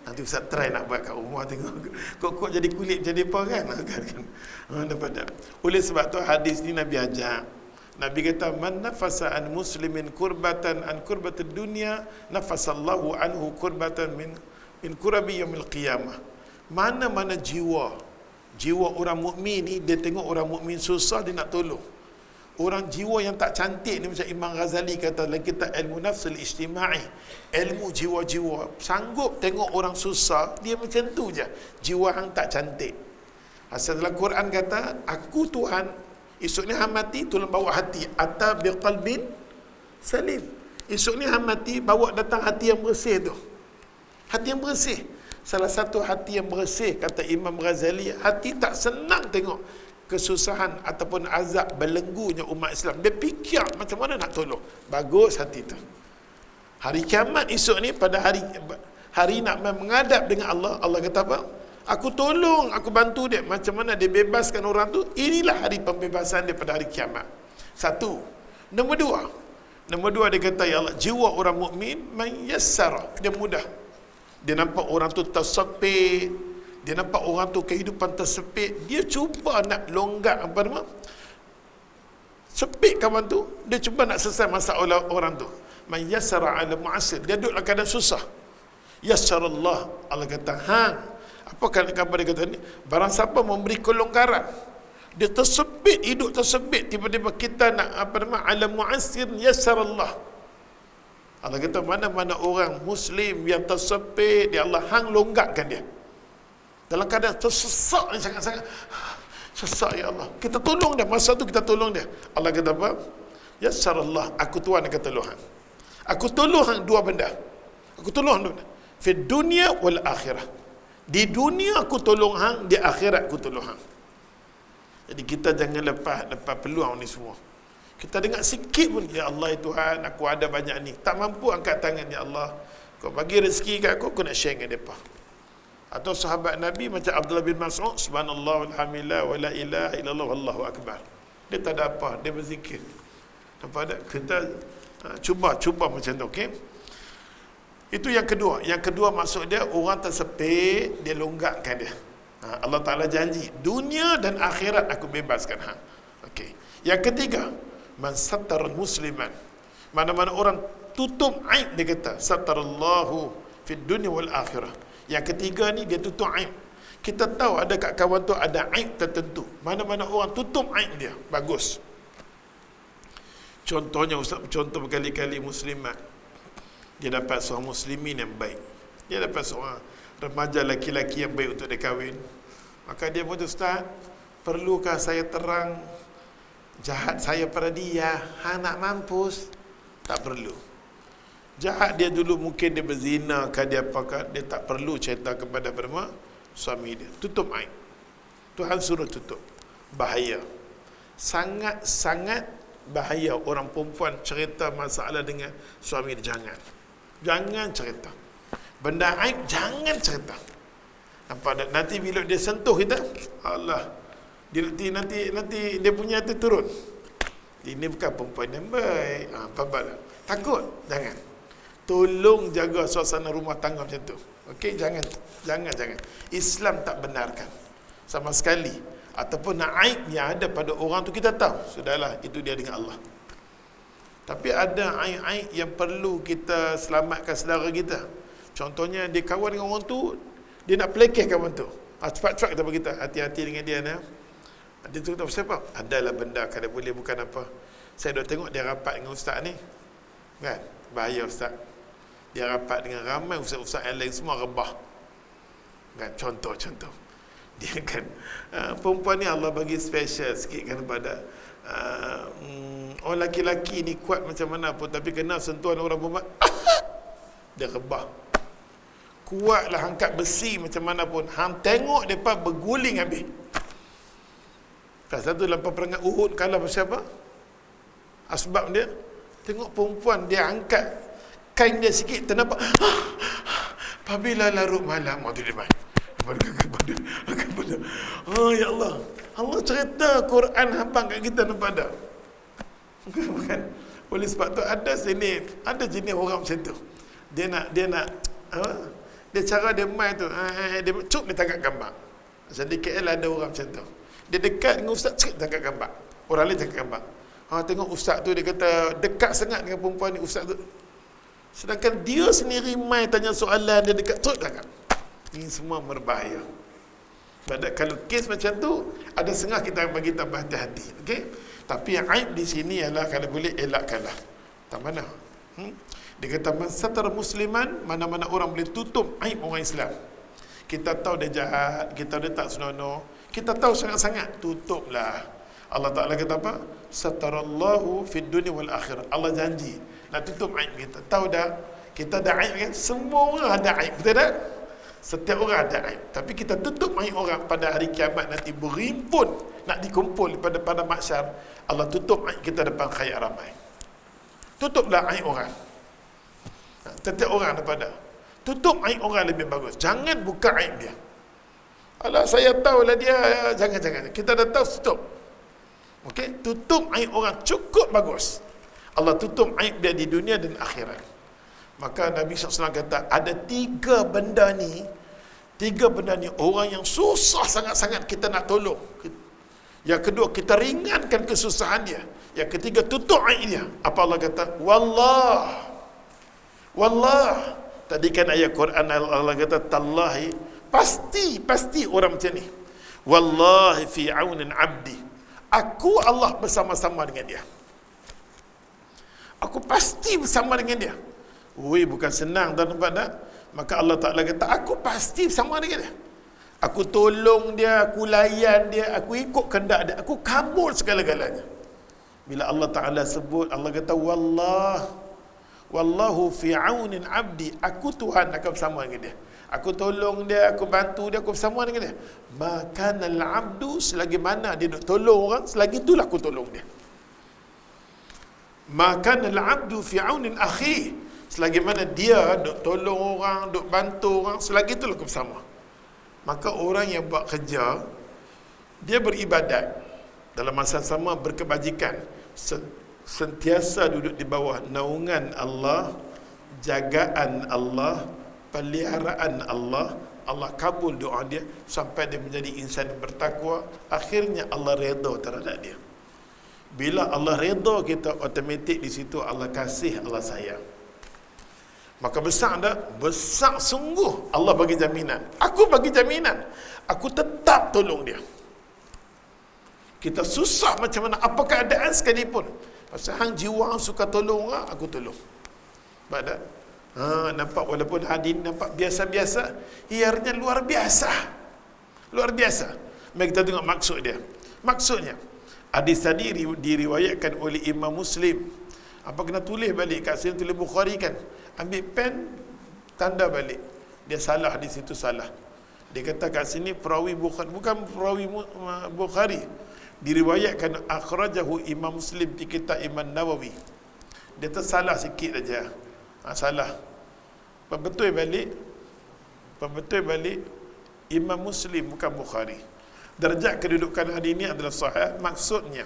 Nanti Ustaz try nak buat kat rumah, tengok kok jadi kulit jadi apa kan. Dapat tak? Oleh sebab tu hadis ni Nabi ajak. Nabi kata man nafasa an muslimin kurbatan an kurbatid dunya nafasallahu anhu kurbatan min kurabi yaumil qiyamah. Mana-mana jiwa orang mukmin ni, dia tengok orang mukmin susah, dia nak tolong. Orang jiwa yang tak cantik ni, macam Imam Ghazali kata dalam kitab Ilmu Nafsul Ijtima'i, ilmu jiwa-jiwa, sanggup tengok orang susah, dia macam tu je, jiwa yang tak cantik. Asal dalam Quran kata, aku Tuhan, esok ni hang mati, tolong bawa hati, ata biqalbin salim. Esok ni hang mati, bawa datang hati yang bersih tu. Hati yang bersih. Salah satu hati yang bersih, kata Imam Ghazali, hati tak senang tengok kesusahan ataupun azab belenggunya umat Islam. Dia fikir macam mana nak tolong. Bagus hati tu. Hari kiamat esok ni, pada hari nak menghadap dengan Allah, Allah kata apa? Aku tolong, aku bantu dia. Macam mana dia bebaskan orang tu? Inilah hari pembebasan dia pada hari kiamat. Satu. Nombor dua dia kata, ya Allah, jiwa orang mukmin yassara, dia mudah. Dia nampak orang tu tersepit, dia nampak orang tu kehidupan tersepit, dia cuba nak longgar apa nama? Sepit kawan tu, dia cuba nak selesai masalah orang tu. Man yassara 'ala mu'assir, dia duduk dalam keadaan susah. Yassarallah, Allah kata, apa kata dia kata ni? Barang siapa memberi kelonggaran, dia tersepit, hidup tersepit, tiba-tiba kita nak apa nama? 'Ala mu'assir yassarallah. Allah kata mana-mana orang Muslim yang tersepit, dia Allah longgarkan dia. Dalam keadaan tersesak ni sangat-sangat. Sesak ya Allah. Kita tolong dia. Masa tu kita tolong dia. Allah kata apa? Yassarallah. Aku Tuhan akan tolong hang. Aku tolong hang dua benda. Aku tolong hang dua benda. Fi dunia wal akhirah. Di dunia aku tolong hang, di akhirat aku tolong hang. Jadi kita jangan lepas peluang ni semua. Kita dengar sikit pun, ya Allah Tuhan, aku ada banyak ni, tak mampu angkat tangan, ya Allah, kau bagi rezeki kat aku nak share dengan mereka. Atau sahabat Nabi macam Abdullah bin Mas'ud, subhanallah walhamdulillah wa la ilaha illallah wallahu akbar. Dia tak ada apa, dia berzikir. Nampak tak? Kita cuba macam tu, okey? Itu yang kedua. Yang kedua maksud dia, orang tersepit, dia longgarkan dia. Allah Ta'ala janji dunia dan akhirat aku bebaskan. Okey. Yang ketiga, man sattar musliman, mana-mana orang tutup aib, dia kata sattarallahu fid dunya wal akhirah. Yang ketiga ni dia tutup aib. Kita tahu ada kat kawan tu ada aib tertentu, mana-mana orang tutup aib dia, bagus. Contohnya Ustaz contoh berkali-kali muslimat, dia dapat seorang muslimin yang baik, dia dapat seorang remaja laki-laki yang baik untuk dia kahwin. Maka dia pun, Ustaz, perlukah saya terang jahat saya pada dia? Nak mampus? Tak perlu. Jahat dia dulu mungkin dia berzina kan, dia apakah, dia tak perlu cerita kepada suami dia. Tutup aib. Tuhan suruh tutup. Bahaya. Sangat-sangat bahaya orang perempuan cerita masalah dengan suami dia. Jangan cerita. Benda aib jangan cerita. Nampak? Nanti bila dia sentuh kita, Allah, dia nanti dia punya hati turun. Ini bukan perempuan yang baik. Takut. Jangan. Tolong jaga suasana rumah tangga macam tu. Okey, jangan. Islam tak benarkan sama sekali. Ataupun aib yang ada pada orang tu kita tahu, sudahlah, itu dia dengan Allah. Tapi ada aib-aib yang perlu kita selamatkan saudara kita. Contohnya dia kawan dengan orang tu, dia nak pelekeh kawan tu. Cepat-cepat kita beritahu, hati-hati dengan dia ni. Dia tu tahu siapa? Adalah benda kalau boleh, bukan apa. Saya dah tengok dia rapat dengan ustaz ni. Kan? Bahaya ustaz. Dia rapat dengan ramai ustaz-ustaz yang lain, semua rebah. Kan? Contoh. Dia kan perempuan ni Allah bagi special sikit kan pada orang laki-laki ni kuat macam mana pun, tapi kena sentuhan orang perempuan dia rebah. Kuatlah angkat besi macam mana pun, hang tengok depa berguling habis. Pasal tu dalam peperangan Uhud kalah siapa? Asbab dia tengok perempuan dia angkat kain dia sikit ternampak. Apabila larut malam tu dia main. Ya Allah, Allah cerita Quran hambang kat kita, nampak tak? Bukan. Oleh sebab tu ada jenis orang macam tu. Dia nak dia cara dia main tu, dia cuk dia tangkap gambar. Macam di KL ada orang macam tu. Dia dekat dengan ustaz, cuk tangkap gambar. Orang lain tangkap gambar. Tengok ustaz tu, dia kata dekat sangat dengan perempuan ni ustaz tu. Sedangkan dia sendiri main tanya soalan, dia dekat cuk tangkap. Ini semua berbahaya. Pada kalau kes macam tu, ada setengah kita bagi tambah hati-hati. Okey? Tapi yang aib di sini ialah kalau boleh elakkanlah. Tak mana? Dia kata man satar musliman, mana-mana orang boleh tutup aib orang Islam. Kita tahu dia jahat, kita tahu dia tak senonoh, kita tahu sangat-sangat, tutuplah. Allah Ta'ala kata apa? Satarallahu fid dunya wal akhirah. Allah janji nak tutup aib kita. Tahu dah? Kita ada aib kan? Semua orang ada aib, betul tak? Setiap orang ada aib. Tapi kita tutup aib orang pada hari kiamat nanti berimpun, nak dikumpul pada mahsyar. Allah tutup aib kita depan khayat ramai. Tutuplah aib orang. Setiap orang daripada tutup aib orang lebih bagus. Jangan buka aib dia. Alah, saya tahulah dia. Jangan. Kita dah tahu, tutup. Okey, tutup aib orang cukup bagus. Allah tutup aib dia di dunia dan akhirat. Maka Nabi SAW kata ada tiga benda ni orang yang susah sangat-sangat kita nak tolong. Yang kedua, kita ringankan kesusahan dia. Yang ketiga, tutup aib dia. Apa Allah kata? Wallah. Tadi kan ayat Quran Allah kata tallahi, pasti orang macam ni. Wallahi fi aunin abdi. Aku Allah bersama-sama dengan dia. Aku pasti bersama dengan dia. Bukan senang, tak nampak tak? Maka Allah Ta'ala kata, aku pasti bersama dengan dia. Aku tolong dia, aku layan dia, aku ikut kehendak dia, aku kabul segala-galanya. Bila Allah Ta'ala sebut, Allah kata, Wallahu fi aunin abdi. Aku Tuhan akan bersama dengan dia. Aku tolong dia, aku bantu dia, aku bersama dengan dia. Maka al-abdu, selagi mana dia duk tolong orang, selagi itulah aku tolong dia. Maka al-abdu fi aunin akhi, selagi mana dia duk tolong orang, duk bantu orang, selagi itulah aku bersama. Maka orang yang buat kerja, dia beribadat, dalam masa sama berkebajikan, sentiasa duduk di bawah naungan Allah, jagaan Allah, peliharaan Allah. Allah kabul doa dia sampai dia menjadi insan yang bertakwa. Akhirnya Allah redha terhadap dia. Bila Allah redha kita, automatik di situ Allah kasih, Allah sayang. Maka besar tak? Besar sungguh. Allah bagi jaminan. Aku bagi jaminan. Aku tetap tolong dia. Kita susah macam mana, apa keadaan sekalipun. Pasal hang jiwa hang suka tolong, aku tolong. Nampak tak? Nampak walaupun hadin nampak biasa-biasa, iarnya luar biasa. Luar biasa. Mari kita tengok maksud dia. Maksudnya, hadis tadi diriwayatkan oleh Imam Muslim. Apa kena tulis balik kat sini, tulis Bukhari kan? Ambil pen, tanda balik. Dia salah di situ, salah. Dia kata kat sini perawi Bukhari, bukan perawi Bukhari. Diriwayatkan akhrajahu Imam Muslim di kitab Imam Nawawi. Dia tersalah sikit aja. Salah. Perbetul balik Imam Muslim bukan Bukhari. Darjat kedudukan hadis ini adalah sahih. Maksudnya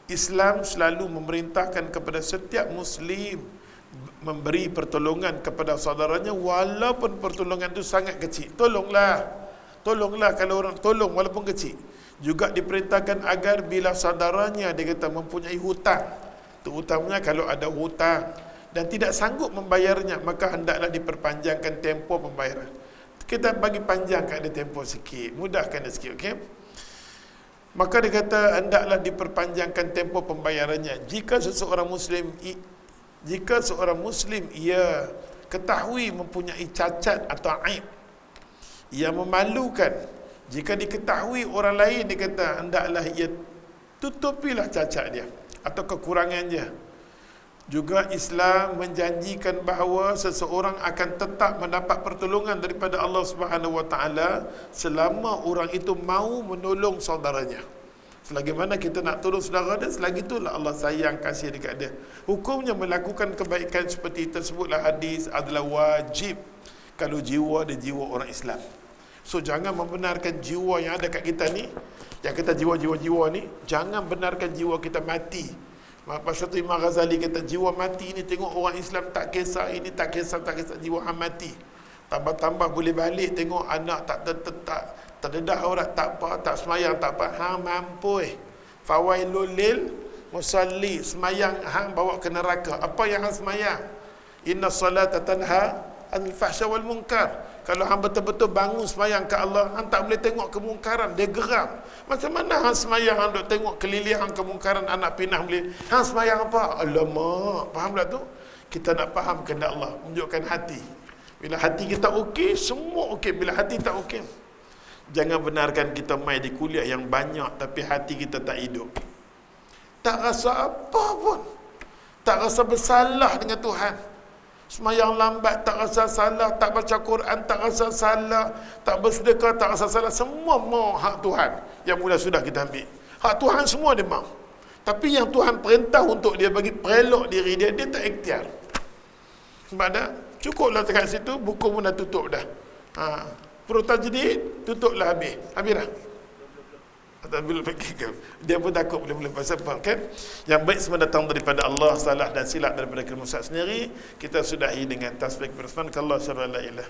Islam selalu memerintahkan kepada setiap Muslim memberi pertolongan kepada saudaranya walaupun pertolongan itu sangat kecil. Tolonglah kalau orang tolong walaupun kecil. Juga diperintahkan agar bila saudaranya dia kata mempunyai hutang, terutamanya kalau ada hutang dan tidak sanggup membayarnya, maka hendaklah diperpanjangkan tempoh pembayaran. Kita bagi panjangkan dia tempoh sikit, mudahkan dia sikit, okey? Maka dia kata hendaklah diperpanjangkan tempoh pembayarannya. Jika seorang Muslim ia ketahui mempunyai cacat atau aib yang memalukan, jika diketahui orang lain, dia kata hendaklah ia tutupilah cacat dia atau kekurangan dia. Juga Islam menjanjikan bahawa seseorang akan tetap mendapat pertolongan daripada Allah Subhanahu Wa Taala selama orang itu mau menolong saudaranya. Selagi mana kita nak tolong saudara dia, selagi itulah Allah sayang kasih dekat dia. Hukumnya melakukan kebaikan seperti tersebutlah hadis adalah wajib kalau jiwa dia jiwa orang Islam. So jangan membenarkan jiwa yang ada kat kita ni, yang kita jiwa-jiwa ni, jangan benarkan jiwa kita mati. Pasal tu Imam Ghazali kata jiwa mati ni, tengok orang Islam tak kisah ini, tak kisah jiwa mati. Tambah-tambah boleh balik tengok anak tak terdedah aurat, tak apa, tak semayang, tak apa. Hang mampu fawailul lil musalli, semayang hang bawa ke neraka. Apa yang hang semayang? Inna salata tanha anil fahsya wal munkar. Kalau hang betul-betul bangun semayang ke Allah, hang tak boleh tengok kemungkaran, dia geram. Macam mana hang semayang, hang duk tengok keliling hang kemungkaran, anak pinah boleh. Hang semayang apa? Alamak, faham tak tu? Kita nak faham kehendak Allah, menunjukkan hati. Bila hati kita okey, semua okey. Bila hati tak okey, jangan benarkan kita mai di kuliah yang banyak tapi hati kita tak hidup. Tak rasa apa pun. Tak rasa bersalah dengan Tuhan. Semayang lambat tak rasa salah, tak baca Quran tak rasa salah, tak bersedekah tak rasa salah. Semua mau hak Tuhan yang mula sudah kita ambil. Hak Tuhan semua dia mau. Tapi yang Tuhan perintah untuk dia bagi perelok diri dia, dia tak ikhtiar. Sebab dah cukuplah dekat situ, buku pun dah tutup dah. Perut tajdid tutuplah habis. Habis dah. Dia pun takut boleh pasal apa kan? Yang baik semua datang daripada Allah, salah dan silap daripada kemusat sendiri. Kita sudahi dengan tasbih bersama Allah subhanahu wa ta'ala.